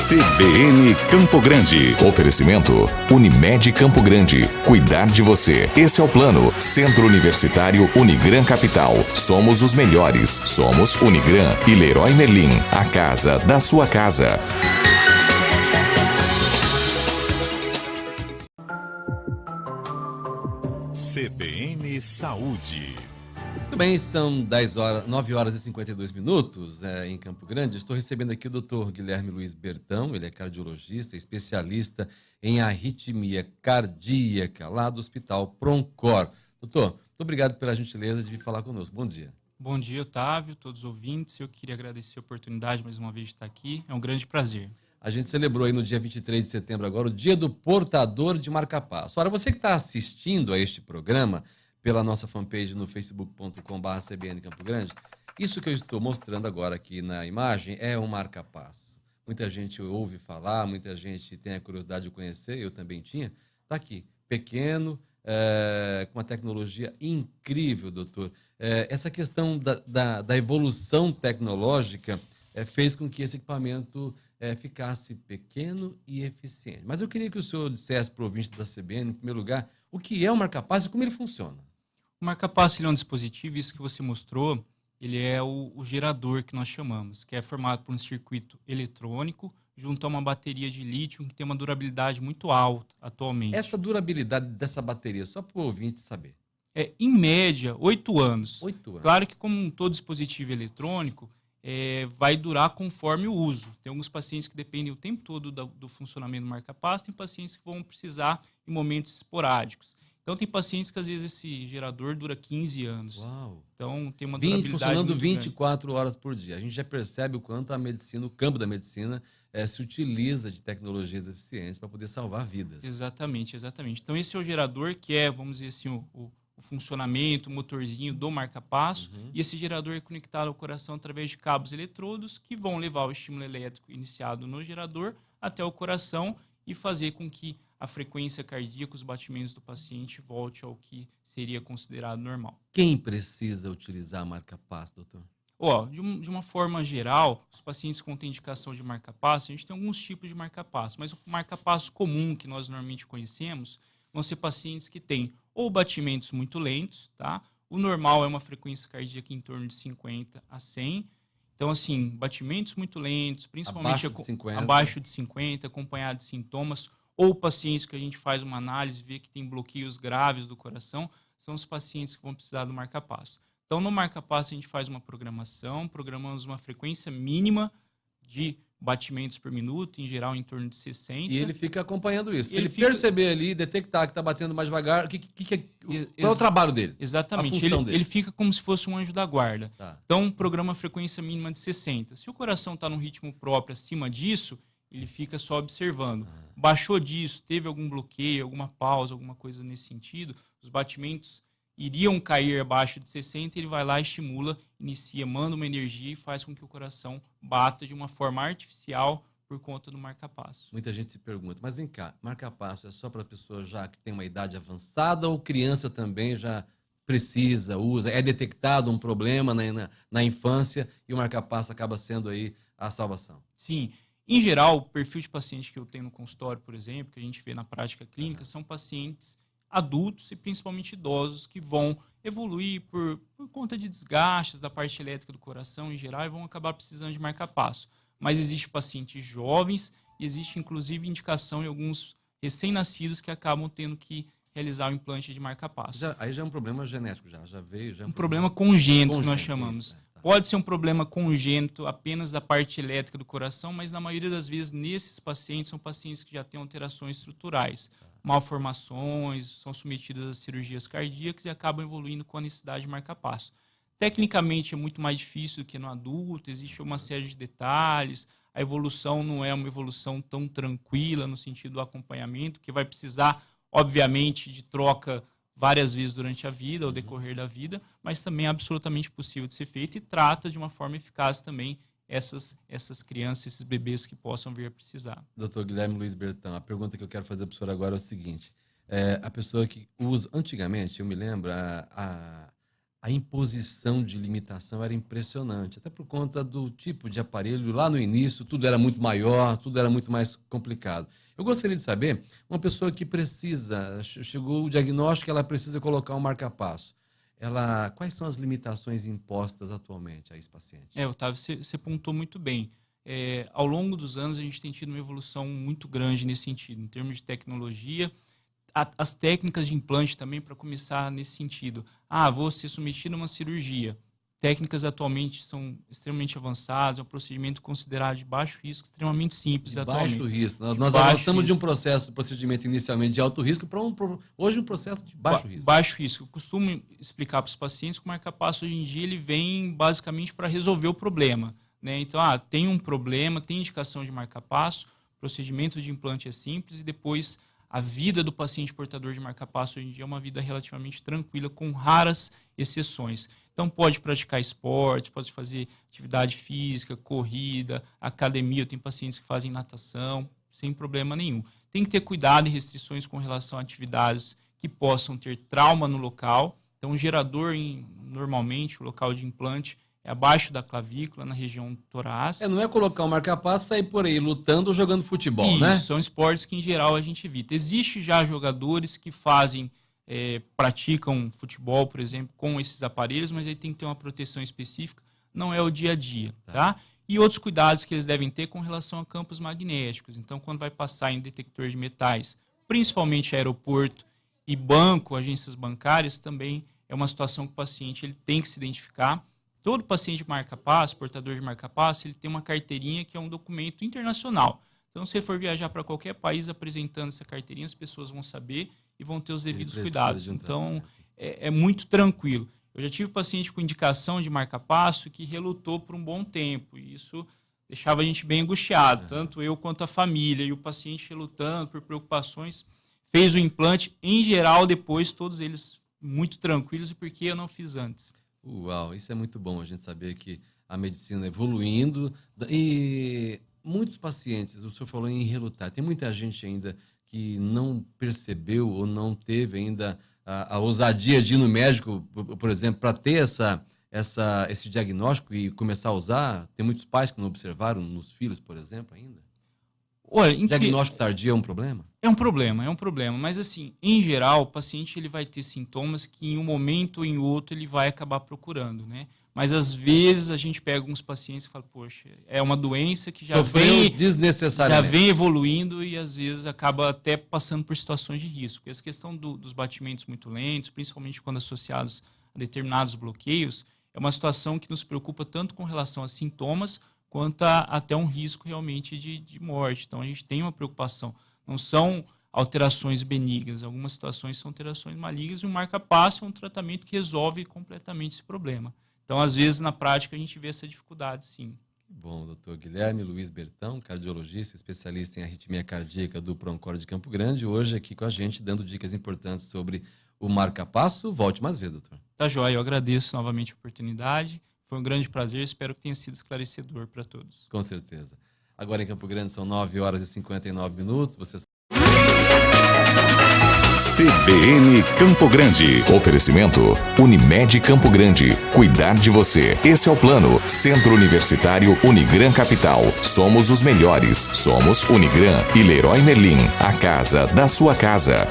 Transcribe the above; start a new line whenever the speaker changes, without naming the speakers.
CBN Campo Grande. Oferecimento Unimed Campo Grande. Cuidar de você. Esse é o plano. Centro Universitário Unigran Capital. Somos os melhores. Somos Unigran e Leroy Merlin. A casa da sua casa. CBN Saúde.
Muito bem, são 9 horas e 52 minutos em Campo Grande. Estou recebendo aqui o Dr. Guilherme Luiz Bertão, ele é cardiologista, especialista em arritmia cardíaca, lá do Hospital Proncor. Doutor, muito obrigado pela gentileza de vir falar conosco. Bom dia.
Bom dia, Otávio, todos os ouvintes. Eu queria agradecer a oportunidade mais uma vez de estar aqui. É um grande prazer.
A gente celebrou aí no dia 23 de setembro agora o Dia do Portador de Marca-Passo. Ora, você que está assistindo a este programa pela nossa fanpage no facebook.com/CBN Campo Grande, isso que eu estou mostrando agora aqui na imagem é um marca-passo. Muita gente ouve falar, muita gente tem a curiosidade de conhecer, eu também tinha. Está aqui, pequeno, com uma tecnologia incrível, doutor. Essa questão da evolução tecnológica fez com que esse equipamento ficasse pequeno e eficiente. Mas eu queria que o senhor dissesse para o ouvinte da CBN, em primeiro lugar, o que é o marca-passo e como ele funciona.
O marca-passo é um dispositivo, isso que você mostrou, ele é o gerador que nós chamamos, que é formado por um circuito eletrônico junto a uma bateria de lítio que tem uma durabilidade muito alta atualmente.
Essa durabilidade dessa bateria, só para o ouvinte saber.
Em média, 8 anos.
8 anos.
Claro que, como todo dispositivo eletrônico, vai durar conforme o uso. Tem alguns pacientes que dependem o tempo todo do funcionamento do marca-passo, tem pacientes que vão precisar em momentos esporádicos. Então, tem pacientes que, às vezes, esse gerador dura 15 anos.
Uau!
Então, tem uma durabilidade
funcionando 24
grande.
horas por dia. A gente já percebe o quanto a medicina, o campo da medicina, se utiliza de tecnologias eficientes para poder salvar vidas.
Exatamente, exatamente. Então, esse é o gerador que é, vamos dizer assim, o funcionamento, o motorzinho do marca-passo. E esse gerador é conectado ao coração através de cabos eletrodos que vão levar o estímulo elétrico iniciado no gerador até o coração e fazer com que a frequência cardíaca, os batimentos do paciente volte ao que seria considerado normal.
Quem precisa utilizar marca-passo, doutor?
De uma forma geral, os pacientes com indicação de marca-passo, a gente tem alguns tipos de marca-passo, mas o marca-passo comum que nós normalmente conhecemos vão ser pacientes que têm ou batimentos muito lentos, tá? O normal é uma frequência cardíaca em torno de 50 a 100. Então, assim, batimentos muito lentos, principalmente abaixo de 50, acompanhados de sintomas, ou pacientes que a gente faz uma análise e vê que tem bloqueios graves do coração, são os pacientes que vão precisar do marca-passo. Então, no marca-passo, a gente faz uma programação, programamos uma frequência mínima de batimentos por minuto, em geral em torno de 60.
E ele fica acompanhando isso. Se ele perceber ali, detectar que está batendo mais devagar, qual é o trabalho dele?
Exatamente.
A função dele.
Ele fica como se fosse um anjo da guarda.
Tá.
Então, programa a frequência mínima de 60. Se o coração está num ritmo próprio acima disso, ele fica só observando. Baixou disso, teve algum bloqueio, alguma pausa, alguma coisa nesse sentido, os batimentos iriam cair abaixo de 60, ele vai lá, estimula, inicia, manda uma energia e faz com que o coração bata de uma forma artificial por conta do marca-passo.
Muita gente se pergunta, mas vem cá, marca-passo é só para pessoa já que tem uma idade avançada ou criança também já precisa, usa, é detectado um problema na infância e o marca-passo acaba sendo aí a salvação?
Sim. Em geral, o perfil de paciente que eu tenho no consultório, por exemplo, que a gente vê na prática clínica, são pacientes adultos e principalmente idosos que vão evoluir por conta de desgastes da parte elétrica do coração em geral e vão acabar precisando de marca-passo. Mas existe pacientes jovens e existe inclusive indicação em alguns recém-nascidos que acabam tendo que realizar o implante de marca-passo.
Aí já é um problema genético, já veio... Já é
um problema congênito que nós
isso,
chamamos. Pode ser um problema congênito apenas da parte elétrica do coração, mas na maioria das vezes nesses pacientes são pacientes que já têm alterações estruturais, malformações, são submetidas a cirurgias cardíacas e acabam evoluindo com a necessidade de marca-passo. Tecnicamente é muito mais difícil do que no adulto, existe uma série de detalhes, a evolução não é uma evolução tão tranquila no sentido do acompanhamento, que vai precisar, obviamente, de troca várias vezes durante a vida, ao decorrer da vida, mas também é absolutamente possível de ser feito e trata de uma forma eficaz também essas crianças, esses bebês que possam vir a precisar.
Doutor Guilherme Luiz Bertão, a pergunta que eu quero fazer para o senhor agora é o seguinte, a pessoa que usa, antigamente, eu me lembro, a imposição de limitação era impressionante, até por conta do tipo de aparelho. Lá no início, tudo era muito maior, tudo era muito mais complicado. Eu gostaria de saber, uma pessoa que precisa, chegou o diagnóstico que ela precisa colocar um marca-passo, quais são as limitações impostas atualmente a esse paciente?
Otávio, você pontuou muito bem. Ao longo dos anos, a gente tem tido uma evolução muito grande nesse sentido, em termos de tecnologia. As técnicas de implante também, para começar nesse sentido. Vou ser submetido a uma cirurgia. Técnicas atualmente são extremamente avançadas, é um procedimento considerado de baixo risco, extremamente simples.
De baixo risco. Nós avançamos de um procedimento inicialmente de alto risco para hoje um processo de baixo risco.
Baixo risco. Eu costumo explicar para os pacientes que o marca-passo hoje em dia ele vem basicamente para resolver o problema, né? Então, tem um problema, tem indicação de marca-passo, procedimento de implante é simples e depois a vida do paciente portador de marca-passo hoje em dia é uma vida relativamente tranquila, com raras exceções. Então, pode praticar esporte, pode fazer atividade física, corrida, academia. Eu tenho pacientes que fazem natação, sem problema nenhum. Tem que ter cuidado e restrições com relação a atividades que possam ter trauma no local. Então, o gerador, normalmente, o local de implante, é abaixo da clavícula, na região torácica.
Não é colocar um marca-passo e sair por aí lutando ou jogando futebol,
Isso,
né?
São esportes que, em geral, a gente evita. Existe já jogadores que praticam futebol, por exemplo, com esses aparelhos, mas aí tem que ter uma proteção específica, não é o dia a dia, tá? E outros cuidados que eles devem ter com relação a campos magnéticos. Então, quando vai passar em detector de metais, principalmente aeroporto e banco, agências bancárias, também é uma situação que o paciente ele tem que se identificar. Todo paciente de marca-passo, portador de marca-passo, ele tem uma carteirinha que é um documento internacional. Então, se você for viajar para qualquer país apresentando essa carteirinha, as pessoas vão saber e vão ter os devidos cuidados. Então, é muito tranquilo. Eu já tive paciente com indicação de marca-passo que relutou por um bom tempo. E isso deixava a gente bem angustiado, tanto eu quanto a família. E o paciente relutando por preocupações, fez o implante. Em geral, depois, todos eles muito tranquilos. E por que eu não fiz antes?
Uau, isso é muito bom a gente saber que a medicina evoluindo e muitos pacientes, o senhor falou em relutar, tem muita gente ainda que não percebeu ou não teve ainda a ousadia de ir no médico, por exemplo, para ter esse diagnóstico e começar a usar. Tem muitos pais que não observaram nos filhos, por exemplo, ainda.
Olha,
diagnóstico tardio é um problema?
É um problema. Mas, assim, em geral, o paciente ele vai ter sintomas que em um momento ou em outro ele vai acabar procurando, né? Mas, às vezes, a gente pega alguns pacientes e fala, poxa, é uma doença que já vem evoluindo e, às vezes, acaba até passando por situações de risco. Porque essa questão dos batimentos muito lentos, principalmente quando associados a determinados bloqueios, é uma situação que nos preocupa tanto com relação a sintomas quanto até um risco realmente de morte. Então, a gente tem uma preocupação. Não são alterações benignas, algumas situações são alterações malignas e o marca-passo é um tratamento que resolve completamente esse problema. Então, às vezes, na prática, a gente vê essa dificuldade, sim.
Bom, doutor Guilherme Luiz Bertão, cardiologista, especialista em arritmia cardíaca do Proncor de Campo Grande, hoje aqui com a gente, dando dicas importantes sobre o marca-passo. Volte mais vezes, doutor.
Tá joia, eu agradeço novamente a oportunidade. Foi um grande prazer, espero que tenha sido esclarecedor para todos.
Com certeza. Agora em Campo Grande são 9h59.
CBN Campo Grande. Oferecimento Unimed Campo Grande. Cuidar de você. Esse é o plano. Centro Universitário Unigran Capital. Somos os melhores. Somos Unigran e Leroy Merlin. A casa da sua casa.